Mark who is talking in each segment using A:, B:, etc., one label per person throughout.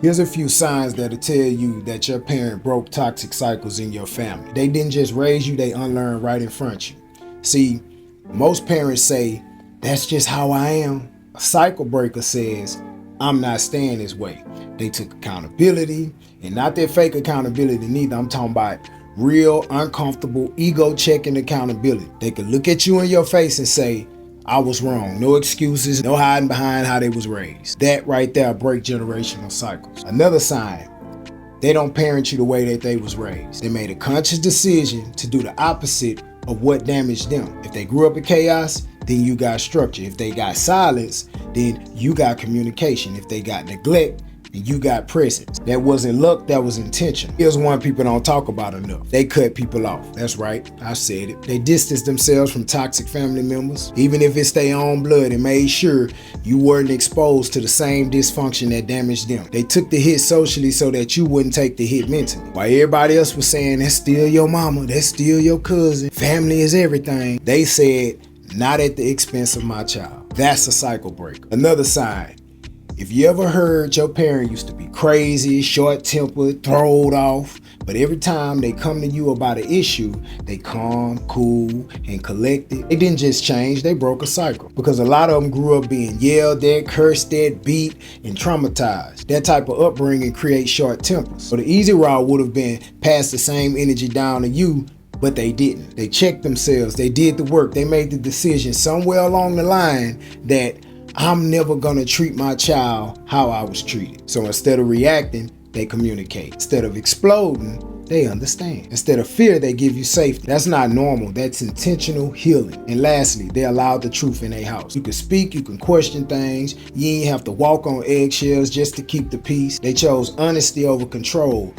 A: Here's a few signs that'll tell you that your parent broke toxic cycles in your family. They didn't just raise you, they unlearned right in front of you. See, most parents say, that's just how I am. A cycle breaker says, I'm not staying this way. They took accountability, and not that fake accountability neither. I'm talking about real, uncomfortable, ego-checking accountability. They could look at you in your face and say, I was wrong. No excuses, no hiding behind how they was raised. That right there break generational cycles. Another sign, they don't parent you the way that they was raised. They made a conscious decision to do the opposite of what damaged them. If they grew up in chaos, then you got structure. If they got silence, then you got communication. If they got neglect, then you got presence. That wasn't luck, that was intentional. Here's one people don't talk about enough. They cut people off. That's right, I said it. They distanced themselves from toxic family members, even if it's their own blood, and made sure you weren't exposed to the same dysfunction that damaged them. They took the hit socially so that you wouldn't take the hit mentally. While everybody else was saying, that's still your mama, that's still your cousin, family is everything, they said, not at the expense of my child. That's a cycle breaker. Another sign, if you ever heard your parent used to be crazy, short-tempered, throwed off, but every time they come to you about an issue, they calm, cool, and collected. They didn't just change, they broke a cycle. Because a lot of them grew up being yelled at, cursed at, beat, and traumatized. That type of upbringing creates short tempers. So the easy route would have been pass the same energy down to you, but they didn't. They checked themselves, they did the work, they made the decision somewhere along the line that I'm never gonna treat my child how I was treated. So instead of reacting, they communicate. Instead of exploding, they understand. Instead of fear, they give you safety. That's not normal, that's intentional healing. And lastly, they allow the truth in their house. You can speak, you can question things, you ain't have to walk on eggshells just to keep the peace. They chose honesty over control,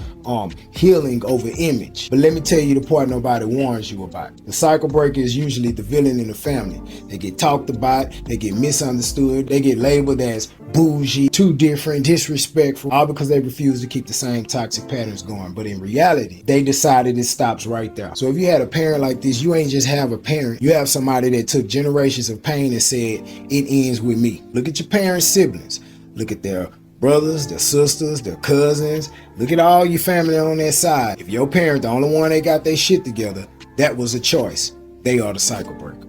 A: healing over image. But let me tell you the part nobody warns you about. The cycle breaker is usually the villain in the family. They get talked about, they get misunderstood, they get labeled as bougie, too different, disrespectful, all because they refuse to keep the same toxic patterns going. But in reality, they decided it stops right there. So if you had a parent like this, you ain't just have a parent, you have somebody that took generations of pain and said, it ends with me. Look at your parents' siblings. Look at their brothers, their sisters, their cousins. Look at all your family on their side. If your parent, the only one that got their shit together, that was a choice. They are the cycle breaker.